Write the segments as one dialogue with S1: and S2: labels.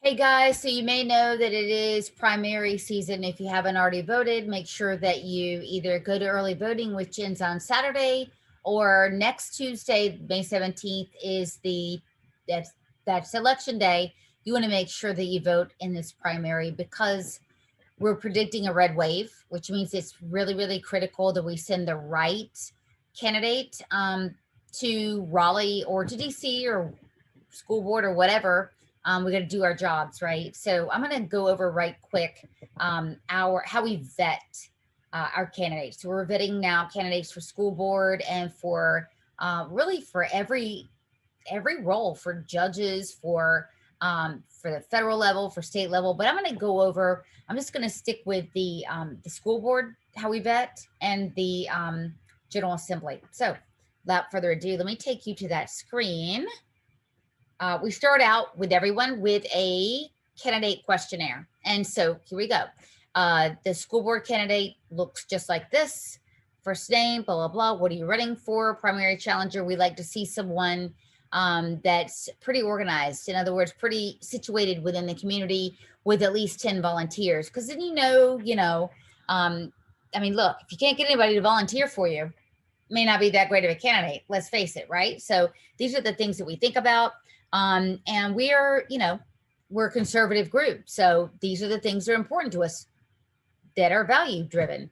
S1: Hey guys, so you may know that it is primary season. If you haven't already voted, make sure that you either go to early voting, which ends on Saturday, or next Tuesday, May 17th, is that's election day. You want to make sure that you vote in this primary because we're predicting a red wave, which means it's really, really critical that we send the right candidate to Raleigh or to DC or school board or whatever. We got to do our jobs, right? So I'm going to go over right quick our how we vet our candidates. So we're vetting now candidates for school board and for really for every role, for judges, for the federal level, for state level. But I'm going to go over. I'm just going to stick with the school board, how we vet, and the General Assembly. So without further ado, let me take you to that screen. We start out with everyone with a candidate questionnaire. And so here we go. The school board candidate looks just like this. First name, blah, blah, blah. What are you running for? Primary challenger. We like to see someone that's pretty organized. In other words, pretty situated within the community with at least 10 volunteers. Because then I mean, look, if you can't get anybody to volunteer for you, may not be that great of a candidate. Let's face it, right? So these are the things that we think about. And we're a conservative group. So these are the things that are important to us that are value driven.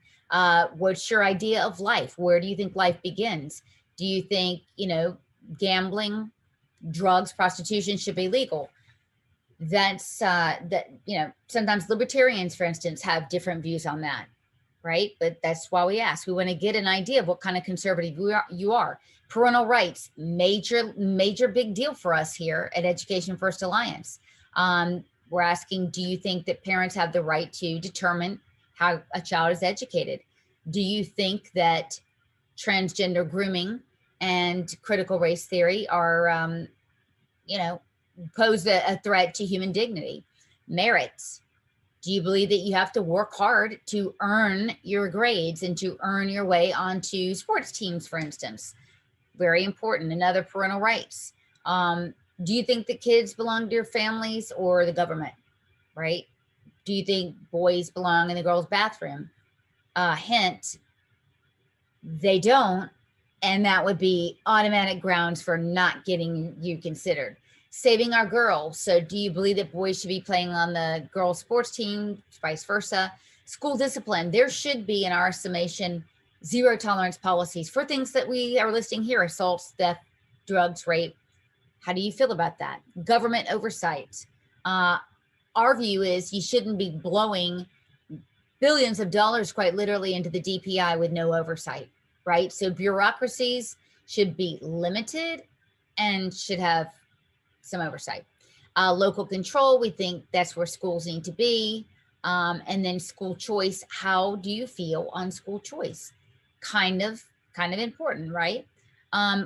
S1: What's your idea of life? Where do you think life begins? Do you think, gambling, drugs, prostitution should be legal? Sometimes libertarians, for instance, have different views on that, right? But that's why we ask. We want to get an idea of what kind of conservative you are. Parental rights, major big deal for us here at Education First Alliance. We're asking, do you think that parents have the right to determine how a child is educated? Do you think that transgender grooming and critical race theory are, pose a threat to human dignity? Merits. Do you believe that you have to work hard to earn your grades and to earn your way onto sports teams, for instance? Very important. Another, parental rights. Do you think that kids belong to your families or the government, right? Do you think boys belong in the girls' bathroom? Hint, they don't. And that would be automatic grounds for not getting you considered. Saving our girls. So do you believe that boys should be playing on the girls' sports team, vice versa? School discipline. There should be, in our estimation, zero tolerance policies for things that we are listing here: assaults, theft, drugs, rape. How do you feel about that? Government oversight. Our view is you shouldn't be blowing billions of dollars, quite literally, into the DPI with no oversight, right? So bureaucracies should be limited and should have some oversight. Local control, we think that's where schools need to be. And then school choice. How do you feel on school choice? Kind of important, right?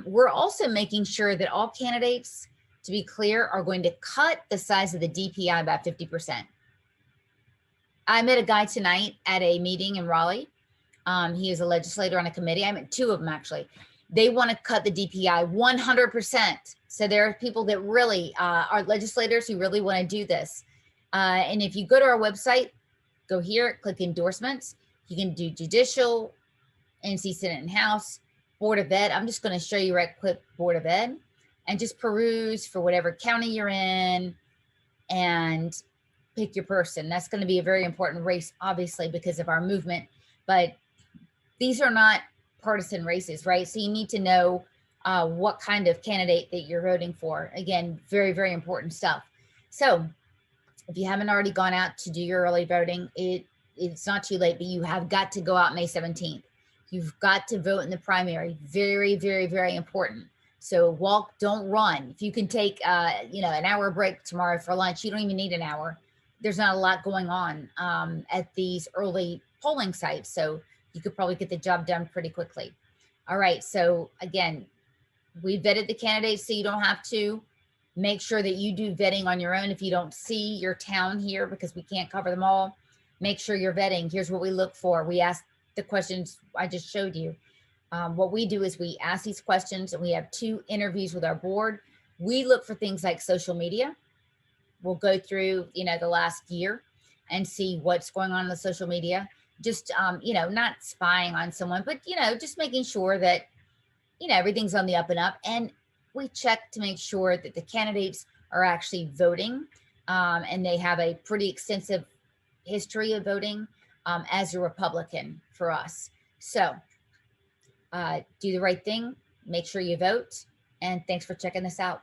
S1: We're also making sure that all candidates, to be clear, are going to cut the size of the DPI by 50%. I met a guy tonight at a meeting in Raleigh. He is a legislator on a committee. I met two of them, actually. They want to cut the DPI 100%. So there are people that really are legislators who really want to do this. And if you go to our website, go here, click endorsements. You can do judicial, NC Senate and House, Board of Ed. I'm just going to show you right quick Board of Ed and just peruse for whatever county you're in and pick your person. That's going to be a very important race, obviously, because of our movement. But these are not partisan races, right? So you need to know what kind of candidate that you're voting for. Again, very, very important stuff. So if you haven't already gone out to do your early voting, it's not too late, but you have got to go out May 17th. You've got to vote in the primary. Very, very, very important. So walk, don't run. If you can take, an hour break tomorrow for lunch, you don't even need an hour. There's not a lot going on at these early polling sites. So you could probably get the job done pretty quickly. All right. So again, we vetted the candidates so you don't have to. Make sure that you do vetting on your own. If you don't see your town here, because we can't cover them all, make sure you're vetting. Here's what we look for. We ask the questions I just showed you. What we do is we ask these questions and we have 2 interviews with our board. We look for things like social media. we'll go through, the last year and see what's going on the social media. Just, not spying on someone, but, just making sure that, everything's on the up and up. And we check to make sure that the candidates are actually voting, and they have a pretty extensive history of voting, as a Republican for us. So do the right thing, make sure you vote, and thanks for checking this out.